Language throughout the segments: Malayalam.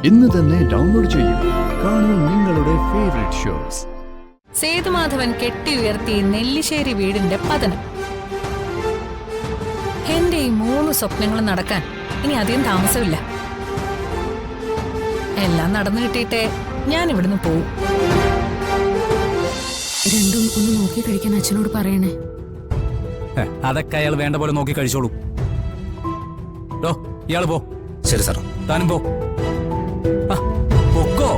ഇന്ന് തന്നെ ഡൗൺലോഡ് ചെയ്യൂ. കാണൂ നിങ്ങളുടെ ഫേവറേറ്റ് ഷോസ്. സേതുമാധവൻ കെട്ടി ഉയർത്തി നെല്ലിശ്ശേരി വീടിന്റെ പതനം. എന്റെ ഈ 3 സ്വപ്നങ്ങളും നടക്കാൻ ഇനി അധികം താമസമില്ല. എല്ലാം നടന്നു കിട്ടിയിട്ടേ ഞാൻ ഇവിടുന്ന് പോവും. രണ്ടും ഒന്ന് നോക്കി കഴിക്കാൻ അച്ഛനോട് പറയണേ. അതൊക്കെ അയാൾ വേണ്ട പോലെ നോക്കി കഴിച്ചോളൂ. ഇയാള് പോ. ശരി സാർ. താനും പോ. പൊക്കോ.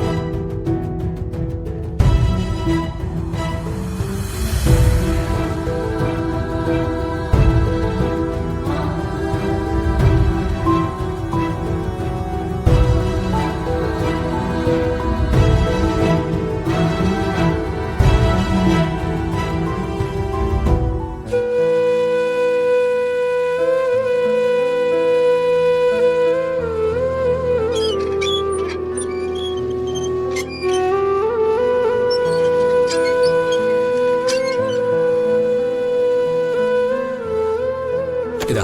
ഇതാ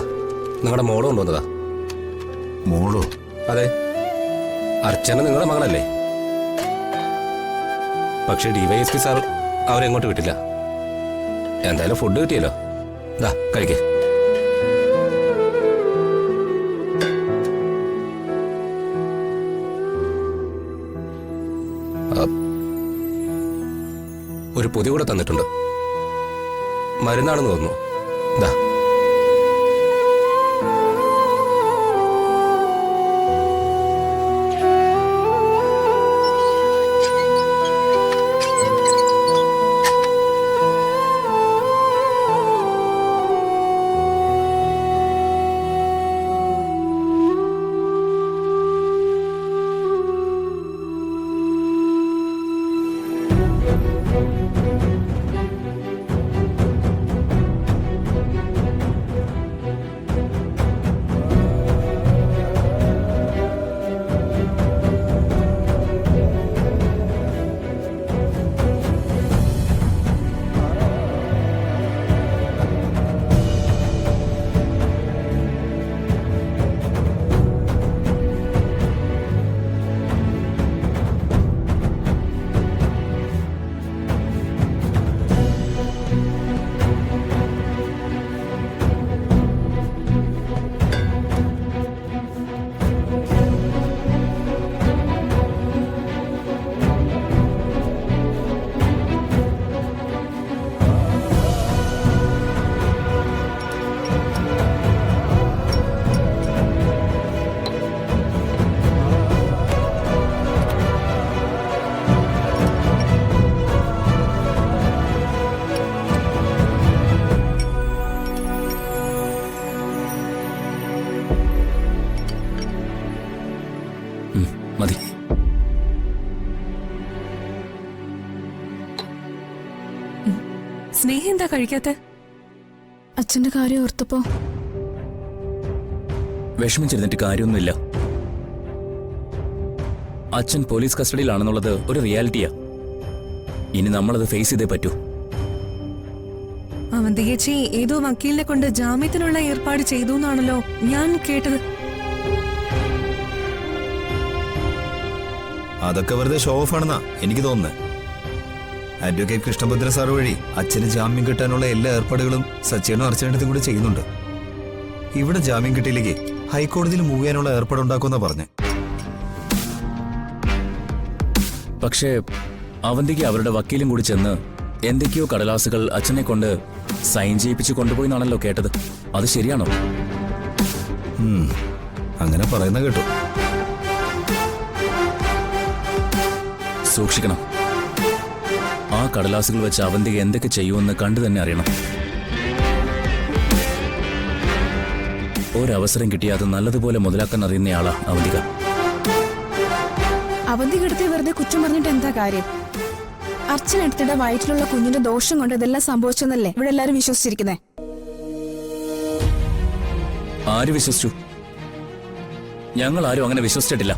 നിങ്ങളുടെ മോള് കൊണ്ടുവന്നതാ. മോളോ? അതെ, അർച്ചന നിങ്ങളുടെ മകളല്ലേ? പക്ഷെ ഡിവൈഎസ്പി സാർ അവരെങ്ങോട്ട് വിട്ടില്ല. എന്തായാലും ഫുഡ് കിട്ടിയല്ലോ. ഇതാ കഴിക്കേ. ഒരു പൊതി കൂടെ തന്നിട്ടുണ്ട്. മരുന്നാണെന്ന് തോന്നുന്നു. ഇതാ. മതി. സ്നേഹ എന്താ കഴിക്കാത്ത? അച്ഛന്റെ കാര്യം ഓർത്തപ്പോ വിഷമിച്ചിരുന്നിട്ട് കാര്യമൊന്നുമില്ല. അച്ഛൻ പോലീസ് കസ്റ്റഡിയിലാണെന്നുള്ളത് ഒരു റിയാലിറ്റിയാ. ഇനി നമ്മളത് ഫേസ് ചെയ്തേ പറ്റൂ. അവന്തികേച്ചി ഏതോ വക്കീലിനെ കൊണ്ട് ജാമ്യത്തിനുള്ള ഏർപ്പാട് ചെയ്തു എന്നാണല്ലോ ഞാൻ കേട്ടത്. അതൊക്കെ വെറുതെ ഷോ ഓഫ് ആണെന്നാ എനിക്ക് തോന്നുന്നത്. അഡ്വക്കേറ്റ് കൃഷ്ണഭദ്ര സാർ വഴി അച്ഛന് ജാമ്യം കിട്ടാനുള്ള എല്ലാ ഏർപ്പാടുകളും സച്ചിനും അർച്ചനടുത്തും കൂടെ ചെയ്യുന്നുണ്ട്. ഇവിടെ ജാമ്യം കിട്ടിയില്ലെങ്കിൽ ഹൈക്കോടതിയിൽ മൂവ് ചെയ്യാനുള്ള ഏർപ്പാടുണ്ടാക്കുമെന്നാ പറഞ്ഞേ. പക്ഷേ അവന്തിക്ക് അവരുടെ വക്കീലും കൂടി ചെന്ന് എന്തൊക്കെയോ കടലാസുകൾ അച്ഛനെ കൊണ്ട് സൈൻ ചെയ്യിപ്പിച്ച് കൊണ്ടുപോയി എന്നാണല്ലോ കേട്ടത്. അത് ശരിയാണോ? അങ്ങനെ പറയുന്ന കേട്ടു. സൂക്ഷിക്കണം. ആ കടലാസുകൾ വെച്ച് അവന്തിക എന്തൊക്കെ ചെയ്യുമെന്ന് കണ്ടു തന്നെ അറിയണം. ഒരവസരം കിട്ടിയ അത് നല്ലതുപോലെ മുതലാക്കാൻ അറിയുന്നയാളാ അവന്തിക. അവന്തിക എടുത്ത് വെറുതെ കുറ്റം പറഞ്ഞിട്ട് എന്താ കാര്യം? അർച്ചന എടുത്തിടെ വയറ്റിലുള്ള കുഞ്ഞിന്റെ ദോഷം കൊണ്ട് ഇതെല്ലാം സംഭവിച്ചെന്നല്ലേ ഇവിടെ എല്ലാരും വിശ്വസിച്ചിരിക്കുന്നേ. ആര് വിശ്വസിച്ചു? ഞങ്ങൾ ആരും അങ്ങനെ വിശ്വസിച്ചിട്ടില്ല.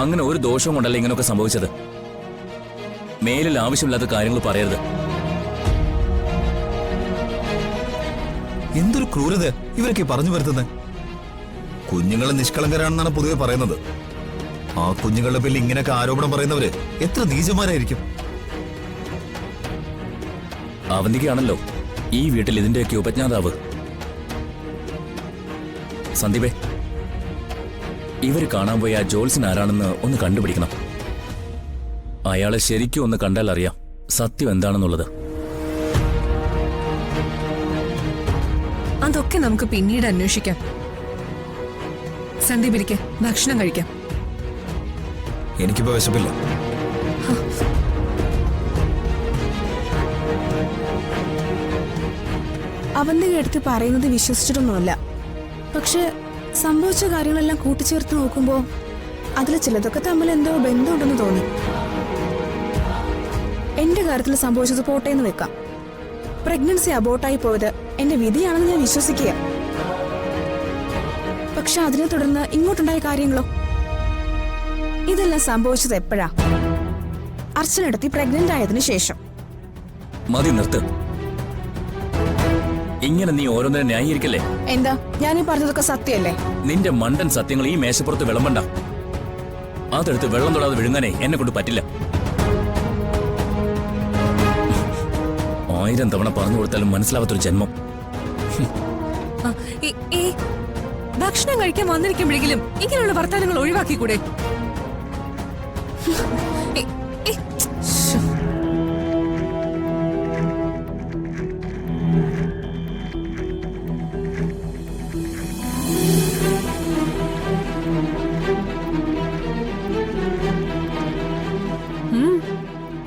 അങ്ങനെ ഒരു ദോഷവും കൊണ്ടല്ല ഇങ്ങനെയൊക്കെ സംഭവിച്ചത്. മേലിൽ ആവശ്യമില്ലാത്ത കാര്യങ്ങൾ പറയരുത്. എന്തൊരു ക്രൂരത ഇവരൊക്കെ പറഞ്ഞു വരുത്തുന്നത്. കുഞ്ഞുങ്ങൾ നിഷ്കളങ്കരാണെന്നാണ് പൊതുവെ പറയുന്നത്. ആ കുഞ്ഞുങ്ങളുടെ പേരിൽ ഇങ്ങനെയൊക്കെ ആരോപണം പറയുന്നവര് എത്ര നീചന്മാരായിരിക്കും. അവന്തികയാണല്ലോ ഈ വീട്ടിൽ ഇതിന്റെയൊക്കെ ഉപജ്ഞാതാവ്. സന്ദീപേ, ഇവര് കാണാൻ പോയ ആ ജോത്സ്യൻ ആരാണെന്ന് ഒന്ന് കണ്ടുപിടിക്കണം. അയാളെ ശരിക്കും ഒന്ന് കണ്ടാൽ അറിയാം സത്യം എന്താണെന്നുള്ളത്. അതൊക്കെ നമുക്ക് പിന്നീട് അന്വേഷിക്കാം. സന്ദീപ് ഇരിക്കെ, ഭക്ഷണം കഴിക്കാം. എനിക്കിപ്പോ വിശപ്പില്ല. അവന്റെ അടുത്ത് പറയുന്നത് വിശ്വസിച്ചിട്ടൊന്നുമല്ല. പക്ഷെ സംഭവിച്ച കാര്യങ്ങളെല്ലാം കൂട്ടിച്ചേർത്ത് നോക്കുമ്പോ അതിൽ ചിലതൊക്കെ തമ്മിൽ എന്തോ ബന്ധമുണ്ടെന്ന് തോന്നി. എന്റെ കാര്യത്തിൽ സംഭവിച്ചത് പോട്ടേന്ന് വെക്കാം. പ്രഗ്നൻസി അബോർട്ടായി പോയത് എന്റെ വിധിയാണെന്ന് ഞാൻ വിശ്വസിക്കുക. പക്ഷെ അതിനെ തുടർന്ന് ഇങ്ങോട്ടുണ്ടായ കാര്യങ്ങളോ? ഇതെല്ലാം സംഭവിച്ചത് എപ്പോഴാ? അർച്ചനടത്തി പ്രഗ്നന്റ് ആയതിനു ശേഷം. മതി, നിർത്ത്. ഇങ്ങനെ നീ ഓരോന്നിനെ ന്യായീകരിക്കല്ലേ? എന്താ ഞാനീ പറഞ്ഞതൊക്കെ സത്യമല്ലേ? നിന്റെ മണ്ടൻ സത്യങ്ങൾ ഈ മേശപ്പുറത്ത് വിളമ്പണ്ട. അതെടുത്ത് വെള്ളം തൊടാതെ വിഴുങ്ങാനേ എന്നെ കൊണ്ട് പറ്റില്ല. 1000 തവണ പറഞ്ഞു കൊടുത്താലും മനസ്സിലാവാത്തൊരു ജന്മം. ഭക്ഷണം കഴിക്കാൻ വന്നിരിക്കുമ്പോഴെങ്കിലും ഇങ്ങനെയുള്ള വർത്തമാനങ്ങൾ ഒഴിവാക്കിക്കൂടെ?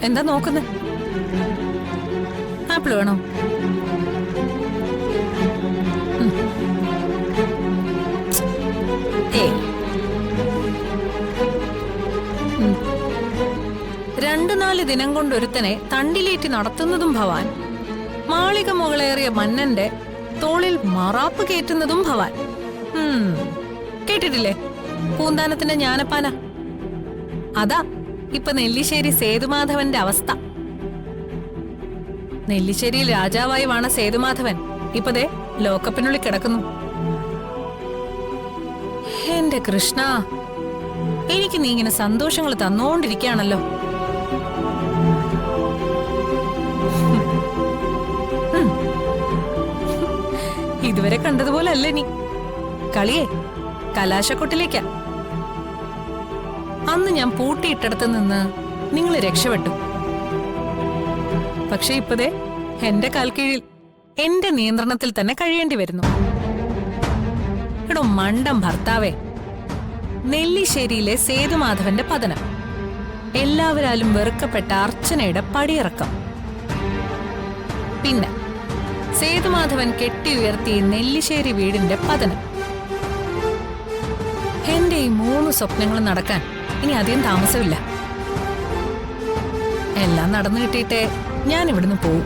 എന്താ നോക്കുന്നത്? ആപ്പിൾ വേണോ? ഏയ്, 2-4 ദിനം കൊണ്ടൊരുത്തനെ തണ്ടിലേറ്റി നടത്തുന്നതും ഭവാൻ, മാളിക മുകളേറിയ മന്നന്റെ തോളിൽ മറാപ്പ് കയറ്റുന്നതും ഭവാൻ. കേട്ടിട്ടില്ലേ പൂന്താനത്തിന്റെ ജ്ഞാനപ്പാന? അതാ ഇപ്പൊ നെല്ലിശ്ശേരി സേതുമാധവന്റെ അവസ്ഥ. നെല്ലിശ്ശേരിയിൽ രാജാവായി വാണ സേതുമാധവൻ ഇപ്പതേ ലോക്കപ്പിനുള്ളിൽ കിടക്കുന്നു. എന്റെ കൃഷ്ണ, എനിക്ക് നീ ഇങ്ങനെ സന്തോഷങ്ങൾ തന്നോണ്ടിരിക്കുകയാണല്ലോ. ഇതുവരെ കണ്ടതുപോലെ അല്ല നീ. കളിയെ കലാശക്കൊട്ടിലേക്കാ. അന്ന് ഞാൻ പൂട്ടിയിട്ടടത്ത് നിന്ന് നിങ്ങൾ രക്ഷപ്പെട്ടു. പക്ഷെ ഇപ്പതേ എന്റെ കാൽക്കീഴിൽ എന്റെ നിയന്ത്രണത്തിൽ തന്നെ കഴിയേണ്ടി വരുന്നു. എടോ മണ്ടം ഭർത്താവേ, നെല്ലിശ്ശേരിയിലെ സേതുമാധവന്റെ പതനം, എല്ലാവരാലും വെറുക്കപ്പെട്ട അർച്ചനയുടെ പടിയിറക്കം, പിന്നെ സേതുമാധവൻ കെട്ടി ഉയർത്തിയ നെല്ലിശ്ശേരി വീടിന്റെ പതനം. എന്റെ ഈ 3 സ്വപ്നങ്ങളും നടക്കാൻ ഇനി അധികം താമസമില്ല. എല്ലാം നടന്നു കിട്ടിയിട്ടേ ഞാൻ ഇവിടുന്ന് പോവും.